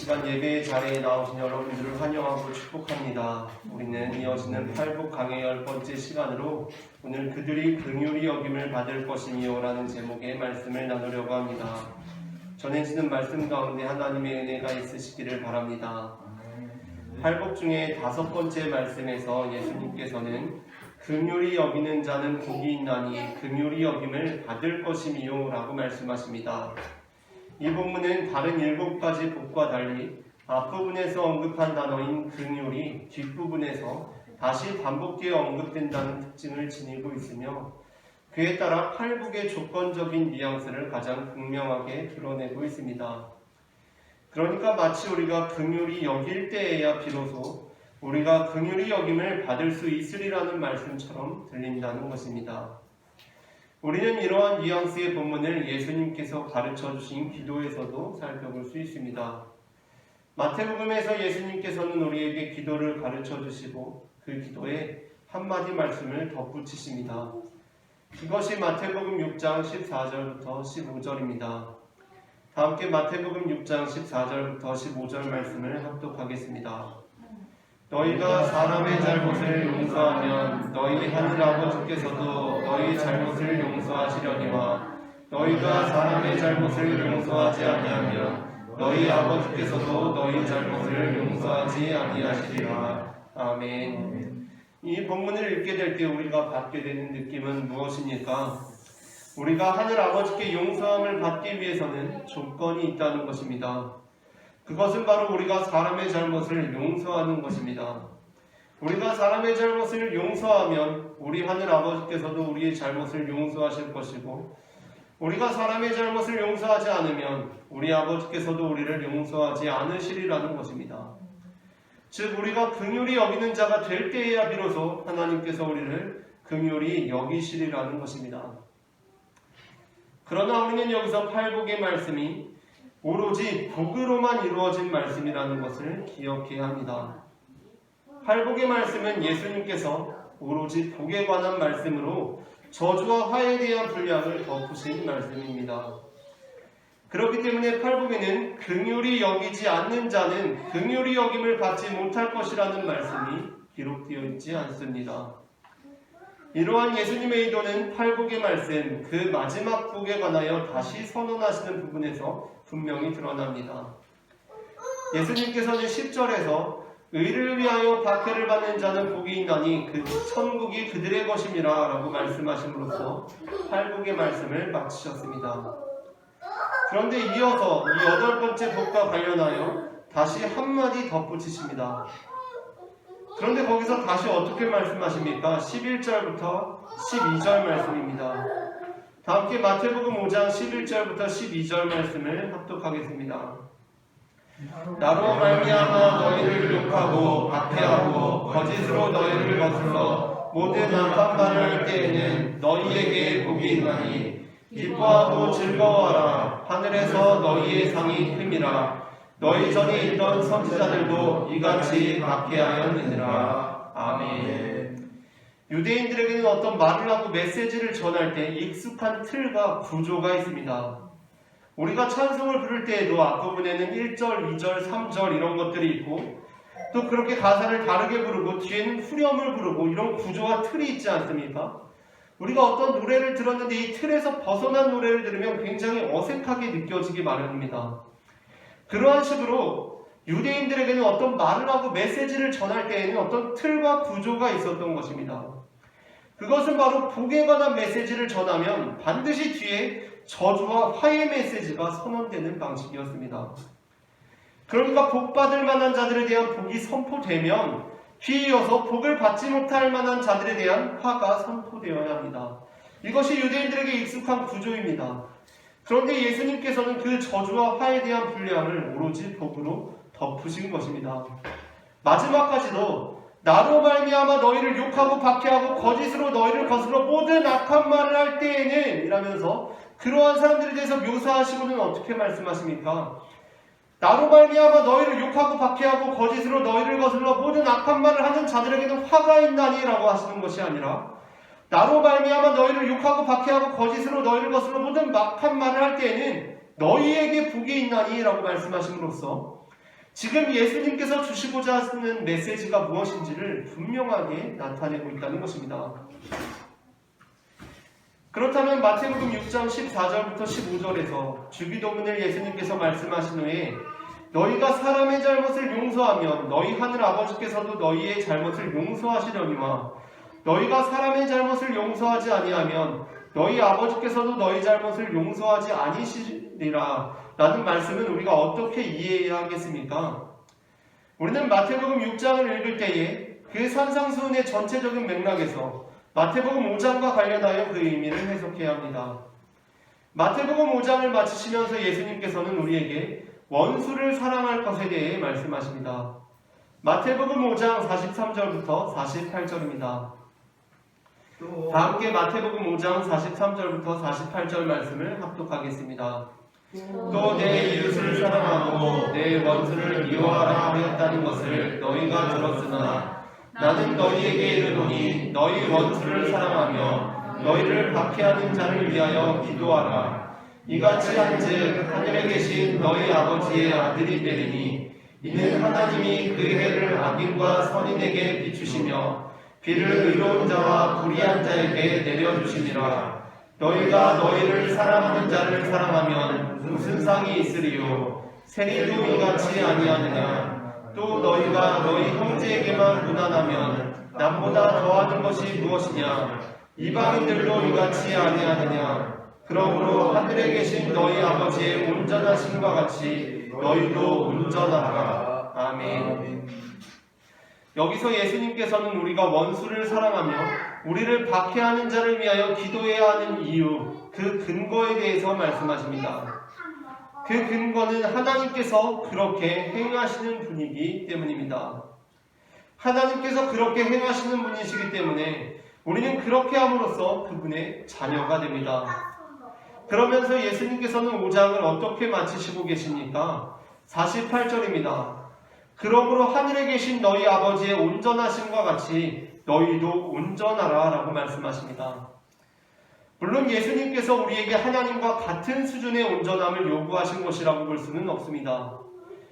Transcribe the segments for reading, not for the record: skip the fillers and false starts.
시간 예배의 자리에 나오신 여러분들을 환영하고 축복합니다. 우리는 이어지는 팔복 강의 10번째 시간으로 오늘 그들이 긍휼히 여김을 받을 것이니요 라는 제목의 말씀을 나누려고 합니다. 전해지는 말씀 가운데 하나님의 은혜가 있으시기를 바랍니다. 팔복 중에 5번째 말씀에서 예수님께서는 긍휼히 여기는 자는 복이 있나니 긍휼히 여김을 받을 것이니요 라고 말씀하십니다. 이 본문은 다른 7가지 복과 달리 앞부분에서 언급한 단어인 긍휼이 뒷부분에서 다시 반복되어 언급된다는 특징을 지니고 있으며 그에 따라 팔복의 조건적인 뉘앙스를 가장 극명하게 드러내고 있습니다. 그러니까 마치 우리가 긍휼히 여길 때에야 비로소 우리가 긍휼히 여김을 받을 수 있으리라는 말씀처럼 들린다는 것입니다. 우리는 이러한 뉘앙스의 본문을 예수님께서 가르쳐 주신 기도에서도 살펴볼 수 있습니다. 마태복음에서 예수님께서는 우리에게 기도를 가르쳐 주시고 그 기도에 한마디 말씀을 덧붙이십니다. 그것이 마태복음 6장 14절부터 15절입니다. 다 함께 마태복음 6장 14절부터 15절 말씀을 합독하겠습니다. 너희가 사람의 잘못을 용서하면 너희 하늘 아버지께서도 너희 잘못을 용서하시려니와 너희가 사람의 잘못을 용서하지 아니하면 너희 아버지께서도 너희 잘못을 용서하지 아니하시리라. 아멘. 이 본문을 읽게 될 때 우리가 받게 되는 느낌은 무엇입니까? 우리가 하늘 아버지께 용서함을 받기 위해서는 조건이 있다는 것입니다. 그것은 바로 우리가 사람의 잘못을 용서하는 것입니다. 우리가 사람의 잘못을 용서하면 우리 하늘 아버지께서도 우리의 잘못을 용서하실 것이고 우리가 사람의 잘못을 용서하지 않으면 우리 아버지께서도 우리를 용서하지 않으시리라는 것입니다. 즉 우리가 긍휼히 여기는 자가 될 때에야 비로소 하나님께서 우리를 긍휼히 여기시리라는 것입니다. 그러나 우리는 여기서 팔복의 말씀이 오로지 복으로만 이루어진 말씀이라는 것을 기억해야 합니다. 팔복의 말씀은 예수님께서 오로지 복에 관한 말씀으로 저주와 화에 대한 분량을 덮으신 말씀입니다. 그렇기 때문에 팔복에는 긍휼히 여기지 않는 자는 긍휼히 여김을 받지 못할 것이라는 말씀이 기록되어 있지 않습니다. 이러한 예수님의 의도는 팔복의 말씀, 그 마지막 복에 관하여 다시 선언하시는 부분에서 분명히 드러납니다. 예수님께서는 10절에서 의를 위하여 박해를 받는 자는 복이 있나니 그 천국이 그들의 것임이라 라고 말씀하심으로써 팔복의 말씀을 마치셨습니다. 그런데 이어서 이 8번째 복과 관련하여 다시 한마디 덧붙이십니다. 그런데 거기서 다시 어떻게 말씀하십니까? 11절부터 12절 말씀입니다. 다 함께 마태복음 5장 11절부터 12절 말씀을 합독하겠습니다. 나로 말미암아 너희를 욕하고 박해하고 거짓으로 너희를 거슬러 모든 악한 말을 할 때에는 너희에게 복이 있나니 기뻐하고 즐거워하라. 하늘에서 너희의 상이 큼이라. 너희 전에 있던 선지자들도 이같이 박해하였느니라. 아멘. 유대인들에게는 어떤 말을 하고 메시지를 전할 때 익숙한 틀과 구조가 있습니다. 우리가 찬송을 부를 때에도 앞부분에는 1절, 2절, 3절 이런 것들이 있고 또 그렇게 가사를 다르게 부르고 뒤에는 후렴을 부르고 이런 구조와 틀이 있지 않습니까? 우리가 어떤 노래를 들었는데 이 틀에서 벗어난 노래를 들으면 굉장히 어색하게 느껴지기 마련입니다. 그러한 식으로 유대인들에게는 어떤 말을 하고 메시지를 전할 때에는 어떤 틀과 구조가 있었던 것입니다. 그것은 바로 복에 관한 메시지를 전하면 반드시 뒤에 저주와 화해 메시지가 선언되는 방식이었습니다. 그러니까 복받을 만한 자들에 대한 복이 선포되면 뒤이어서 복을 받지 못할 만한 자들에 대한 화가 선포되어야 합니다. 이것이 유대인들에게 익숙한 구조입니다. 그런데 예수님께서는 그 저주와 화에 대한 분량을 오로지 복으로 덮으신 것입니다. 마지막까지도 나로 말미암아 너희를 욕하고 박해하고 거짓으로 너희를 거슬러 모든 악한 말을 할 때에는 이라면서 그러한 사람들에 대해서 묘사하시고는 어떻게 말씀하십니까? 나로 말미암아 너희를 욕하고 박해하고 거짓으로 너희를 거슬러 모든 악한 말을 하는 자들에게는 화가 있나니 라고 하시는 것이 아니라 나로 말미암아 너희를 욕하고 박해하고 거짓으로 너희를 거슬러 모든 악한 말을 할 때에는 너희에게 복이 있나니 라고 말씀하심으로써 지금 예수님께서 주시고자 하시는 메시지가 무엇인지를 분명하게 나타내고 있다는 것입니다. 그렇다면 마태복음 6장 14절부터 15절에서 주기도문을 예수님께서 말씀하신 후에 너희가 사람의 잘못을 용서하면 너희 하늘 아버지께서도 너희의 잘못을 용서하시려니와 너희가 사람의 잘못을 용서하지 아니하면 너희 아버지께서도 너희 잘못을 용서하지 아니시리라 라는 말씀은 우리가 어떻게 이해해야 하겠습니까? 우리는 마태복음 6장을 읽을 때에 그 산상수훈의 전체적인 맥락에서 마태복음 5장과 관련하여 그 의미를 해석해야 합니다. 마태복음 5장을 마치시면서 예수님께서는 우리에게 원수를 사랑할 것에 대해 말씀하십니다. 마태복음 5장 43절부터 48절입니다. 다 함께 마태복음 5장 43절부터 48절 말씀을 합독하겠습니다. 또 내 이웃을 사랑하고 내 원수를 미워하라 하였다는 것을 너희가 들었으나 나는 너희에게 이르노니 너희 원수를 사랑하며 너희를 박해하는 자를 위하여 기도하라. 이같이 한즉 하늘에 계신 너희 아버지의 아들이 되리니 이는 하나님이 그 해를 악인과 선인에게 비추시며 비를 의로운 자와 불의한 자에게 내려주시니라. 너희가 너희를 사랑하는 자를 사랑하면 무슨 상이 있으리요? 세리도 이같이 아니하느냐? 또 너희가 너희 형제에게만 무난하면 남보다 더하는 것이 무엇이냐? 이방인들도 이같이 아니하느냐? 그러므로 하늘에 계신 너희 아버지의 온전하심과 같이 너희도 온전하라. 아멘. 여기서 예수님께서는 우리가 원수를 사랑하며 우리를 박해하는 자를 위하여 기도해야 하는 이유, 그 근거에 대해서 말씀하십니다. 그 근거는 하나님께서 그렇게 행하시는 분이기 때문입니다. 하나님께서 그렇게 행하시는 분이시기 때문에 우리는 그렇게 함으로써 그분의 자녀가 됩니다. 그러면서 예수님께서는 5장을 어떻게 마치시고 계십니까? 48절입니다. 그러므로 하늘에 계신 너희 아버지의 온전하심과 같이 너희도 온전하라 라고 말씀하십니다. 물론 예수님께서 우리에게 하나님과 같은 수준의 온전함을 요구하신 것이라고 볼 수는 없습니다.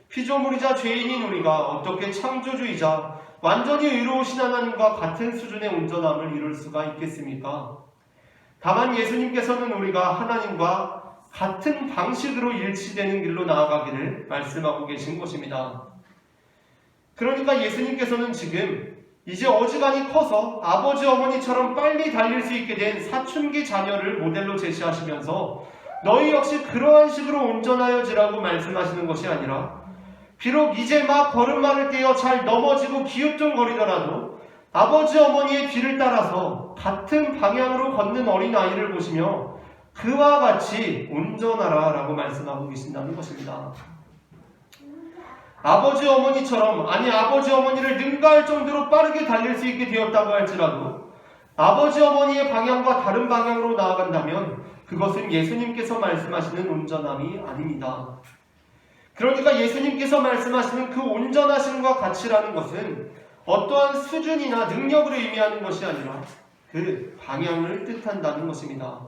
피조물이자 죄인인 우리가 어떻게 창조주이자 완전히 의로우신 하나님과 같은 수준의 온전함을 이룰 수가 있겠습니까? 다만 예수님께서는 우리가 하나님과 같은 방식으로 일치되는 길로 나아가기를 말씀하고 계신 것입니다. 그러니까 예수님께서는 지금 이제 어지간히 커서 아버지 어머니처럼 빨리 달릴 수 있게 된 사춘기 자녀를 모델로 제시하시면서 너희 역시 그러한 식으로 온전하여지라고 말씀하시는 것이 아니라 비록 이제 막 걸음마를 떼어 잘 넘어지고 기웃뚱거리더라도 아버지 어머니의 뒤를 따라서 같은 방향으로 걷는 어린아이를 보시며 그와 같이 온전하라 라고 말씀하고 계신다는 것입니다. 아버지 어머니처럼, 아니 아버지 어머니를 능가할 정도로 빠르게 달릴 수 있게 되었다고 할지라도 아버지 어머니의 방향과 다른 방향으로 나아간다면 그것은 예수님께서 말씀하시는 온전함이 아닙니다. 그러니까 예수님께서 말씀하시는 그 온전하심과 가치라는 것은 어떠한 수준이나 능력을 의미하는 것이 아니라 그 방향을 뜻한다는 것입니다.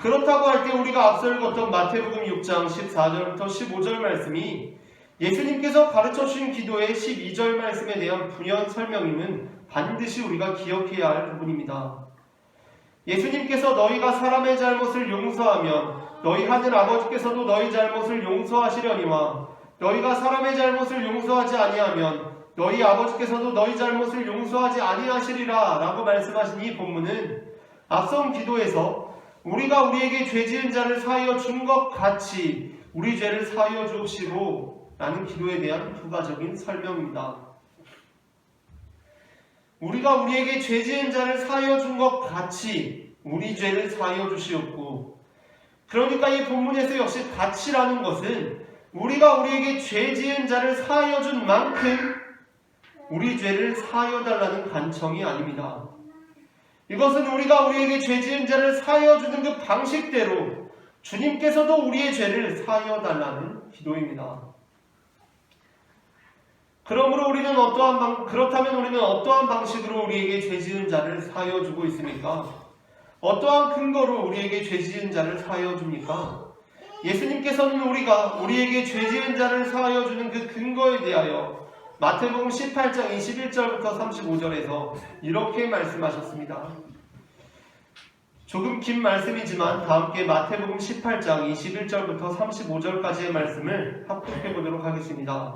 그렇다고 할 때 우리가 앞서 읽었던 마태복음 6장 14절부터 15절 말씀이 예수님께서 가르쳐 주신 기도의 12절 말씀에 대한 부연 설명임은 반드시 우리가 기억해야 할 부분입니다. 예수님께서 너희가 사람의 잘못을 용서하면 너희 하늘 아버지께서도 너희 잘못을 용서하시려니와 너희가 사람의 잘못을 용서하지 아니하면 너희 아버지께서도 너희 잘못을 용서하지 아니하시리라 라고 말씀하신 이 본문은 앞선 기도에서 우리가 우리에게 죄 지은 자를 사하여 준 것 같이 우리 죄를 사하여 주시고 라는 기도에 대한 부가적인 설명입니다. 우리가 우리에게 죄 지은 자를 사하여 준 것 같이 우리 죄를 사하여 주시옵고, 그러니까 이 본문에서 역시 같이라는 것은 우리가 우리에게 죄 지은 자를 사하여 준 만큼 우리 죄를 사하여 달라는 간청이 아닙니다. 이것은 우리가 우리에게 죄 지은 자를 사하여 주는 그 방식대로 주님께서도 우리의 죄를 사하여 달라는 기도입니다. 그러므로 그렇다면 우리는 어떠한 방식으로 우리에게 죄 지은 자를 사하여 주고 있습니까? 어떠한 근거로 우리에게 죄 지은 자를 사하여 줍니까? 예수님께서는 우리에게 죄 지은 자를 사하여 주는 그 근거에 대하여 마태복음 18장 21절부터 35절에서 이렇게 말씀하셨습니다. 조금 긴 말씀이지만 다 함께 마태복음 18장 21절부터 35절까지의 말씀을 합독해 보도록 하겠습니다.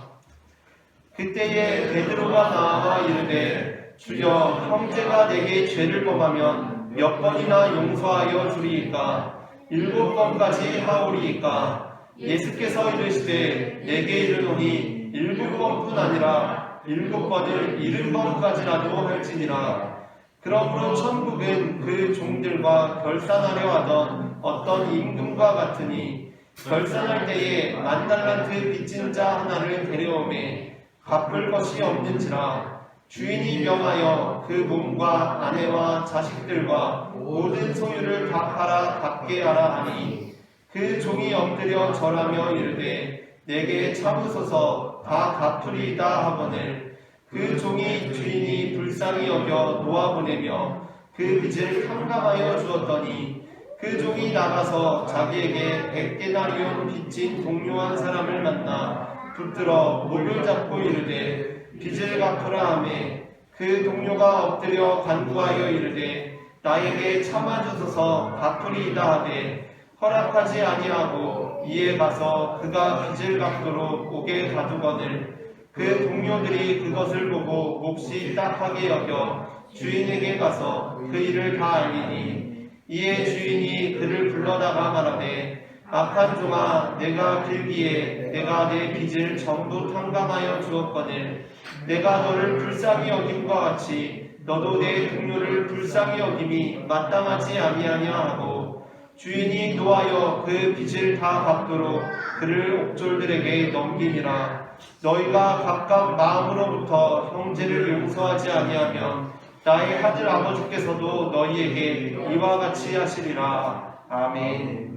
그때에 베드로가 나와 이르되 주여 형제가 내게 죄를 범하면 몇 번이나 용서하여 주리이까 7번까지 하오리이까 예수께서 이르시되 내게 이르노니 7번뿐 아니라 7번을 70번까지라도 할지니라. 그러므로 천국은 그 종들과 결산하려 하던 어떤 임금과 같으니 결산할 때에 10,000달란트 빚진 자 하나를 데려오매 갚을 것이 없는지라. 주인이 명하여 그 몸과 아내와 자식들과 모든 소유를 다 팔아 갚게 하라 하니 그 종이 엎드려 절하며 이르되 내게 참으소서 다 갚으리이다 하거늘 그 종이 주인이 불쌍히 여겨 놓아보내며 그 빚을 탕감하여 주었더니 그 종이 나가서 자기에게 100데나리온 빚진 동료 한 사람을 만나 붙들어 목을 잡고 이르되 빚을 갚으라 하매 그 동료가 엎드려 간구하여 이르되 나에게 참아주소서 갚으리이다 하되 허락하지 아니하고 이에 가서 그가 빚을 갚도록 옥에 가두거늘 그 동료들이 그것을 보고 몹시 딱하게 여겨 주인에게 가서 그 일을 다 알리니 이에 주인이 그를 불러다가 말하되 악한 종아 내가 길기에 내가 내 빚을 전부 탕감하여 주었거늘 내가 너를 불쌍히 여김과 같이 너도 내 동료를 불쌍히 여김이 마땅하지 아니하냐 하고 주인이 노하여 그 빚을 다 갚도록 그를 옥졸들에게 넘기니라. 너희가 각각 마음으로부터 형제를 용서하지 아니하면 나의 하늘 아버지께서도 너희에게 이와 같이 하시리라. 아멘.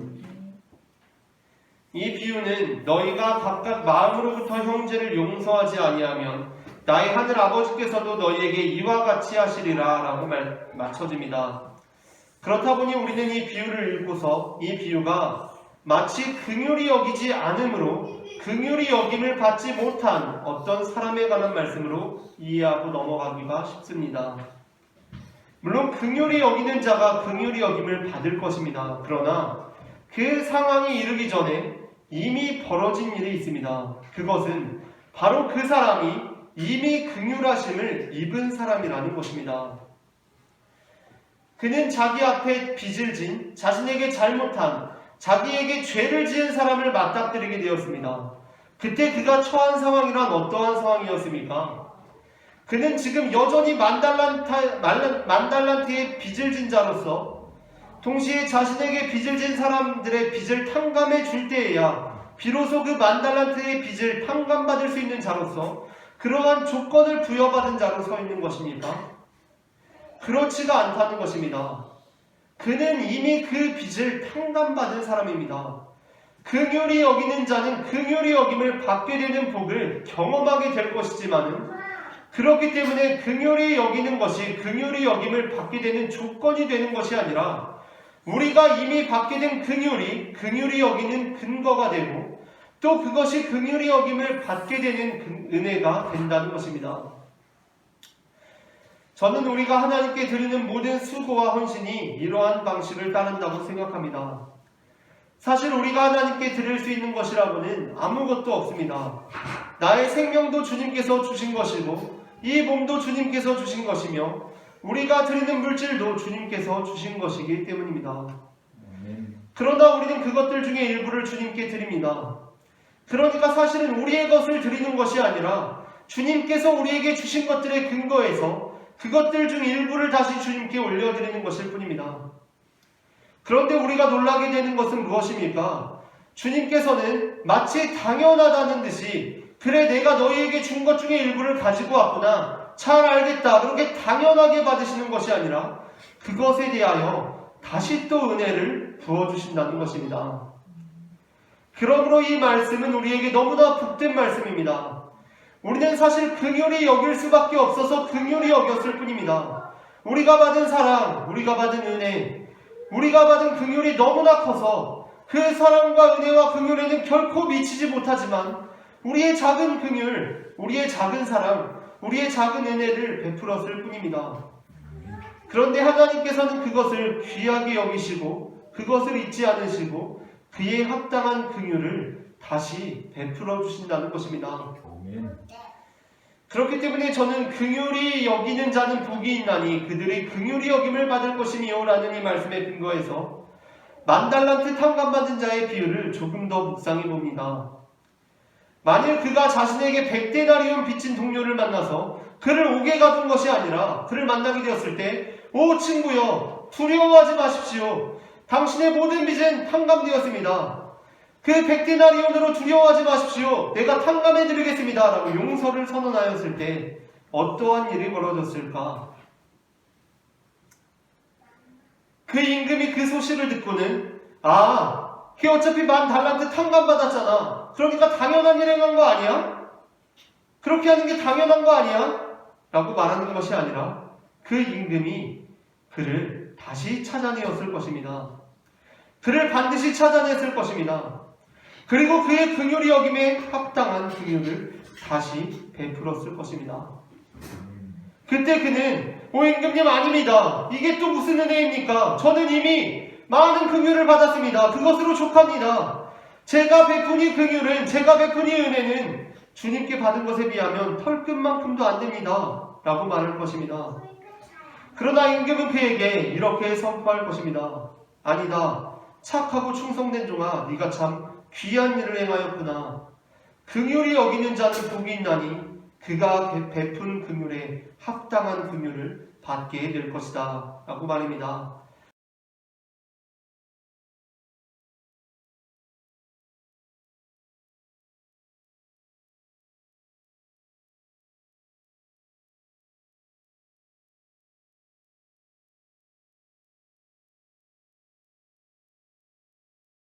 이 비유는 너희가 각각 마음으로부터 형제를 용서하지 아니하면 나의 하늘 아버지께서도 너희에게 이와 같이 하시리라 라고 맞춰집니다. 그렇다 보니 우리는 이 비유를 읽고서 이 비유가 마치 긍휼히 여기지 않으므로 긍휼히 여김을 받지 못한 어떤 사람에 관한 말씀으로 이해하고 넘어가기가 쉽습니다. 물론 긍휼히 여기는 자가 긍휼히 여김을 받을 것입니다. 그러나 그 상황이 이르기 전에 이미 벌어진 일이 있습니다. 그것은 바로 그 사람이 이미 긍휼하심을 입은 사람이라는 것입니다. 그는 자기 앞에 빚을 진, 자신에게 잘못한, 자기에게 죄를 지은 사람을 맞닥뜨리게 되었습니다. 그때 그가 처한 상황이란 어떠한 상황이었습니까? 그는 지금 여전히 10,000달란트의 빚을 진 자로서 동시에 자신에게 빚을 진 사람들의 빚을 탕감해 줄 때에야 비로소 그 10,000달란트의 빚을 탕감받을 수 있는 자로서 그러한 조건을 부여받은 자로 서 있는 것입니까? 그렇지가 않다는 것입니다. 그는 이미 그 빚을 탕감받은 사람입니다. 긍휼히 여기는 자는 긍휼히 여김을 받게 되는 복을 경험하게 될 것이지만은 그렇기 때문에 긍휼히 여기는 것이 긍휼히 여김을 받게 되는 조건이 되는 것이 아니라 우리가 이미 받게 된 긍휼히 여기는 근거가 되고 또 그것이 긍휼히 여김을 받게 되는 은혜가 된다는 것입니다. 저는 우리가 하나님께 드리는 모든 수고와 헌신이 이러한 방식을 따른다고 생각합니다. 사실 우리가 하나님께 드릴 수 있는 것이라고는 아무것도 없습니다. 나의 생명도 주님께서 주신 것이고 이 몸도 주님께서 주신 것이며 우리가 드리는 물질도 주님께서 주신 것이기 때문입니다. 그러나 우리는 그것들 중에 일부를 주님께 드립니다. 그러니까 사실은 우리의 것을 드리는 것이 아니라 주님께서 우리에게 주신 것들의 근거에서 그것들 중 일부를 다시 주님께 올려드리는 것일 뿐입니다. 그런데 우리가 놀라게 되는 것은 무엇입니까? 주님께서는 마치 당연하다는 듯이 그래 내가 너희에게 준 것 중에 일부를 가지고 왔구나 잘 알겠다 그렇게 당연하게 받으시는 것이 아니라 그것에 대하여 다시 또 은혜를 부어주신다는 것입니다. 그러므로 이 말씀은 우리에게 너무나 복된 말씀입니다. 우리는 사실 긍휼히 여길 수밖에 없어서 긍휼히 여겼을 뿐입니다. 우리가 받은 사랑, 우리가 받은 은혜, 우리가 받은 긍휼이 너무나 커서 그 사랑과 은혜와 긍휼에는 결코 미치지 못하지만 우리의 작은 긍휼, 우리의 작은 사랑, 우리의 작은 은혜를 베풀었을 뿐입니다. 그런데 하나님께서는 그것을 귀하게 여기시고 그것을 잊지 않으시고 그의 합당한 긍휼을 다시 베풀어 주신다는 것입니다. 그렇기 때문에 저는 긍휼히 여기는 자는 복이 있나니 그들이 긍휼히 여김을 받을 것이니요 라는 이 말씀에 근거해서 10,000달란트 탕감받은 자의 비유를 조금 더 묵상해 봅니다. 만일 그가 자신에게 100데나리온 빚진 동료를 만나서 그를 옥에 가둔 것이 아니라 그를 만나게 되었을 때, 오 친구여, 두려워하지 마십시오. 당신의 모든 빚은 탕감되었습니다. 그 100데나리온으로 두려워하지 마십시오. 내가 탕감해 드리겠습니다. 라고 용서를 선언하였을 때 어떠한 일이 벌어졌을까? 그 임금이 그 소식을 듣고는 걔 어차피 10,000달란트 탕감받았잖아. 그러니까 당연한 일 행한 거 아니야? 그렇게 하는 게 당연한 거 아니야? 라고 말하는 것이 아니라 그 임금이 그를 다시 찾아내었을 것입니다. 그를 반드시 찾아냈을 것입니다. 그리고 그의 긍휼히 여김에 합당한 긍휼을 다시 베풀었을 것입니다. 그때 그는 임금님 아닙니다. 이게 또 무슨 은혜입니까? 저는 이미 많은 긍휼을 받았습니다. 그것으로 족합니다. 제가 베푼 이 긍휼은, 제가 베푼 이 은혜는 주님께 받은 것에 비하면 털끝만큼도 안 됩니다. 라고 말할 것입니다. 그러나 임금은 그에게 이렇게 선포할 것입니다. 아니다. 착하고 충성된 종아, 네가 참 귀한 일을 행하였구나. 긍휼히 여기는 자는 복이 있나니 그가 베푼 긍휼에 합당한 긍휼을 받게 될 것이다. 라고 말입니다.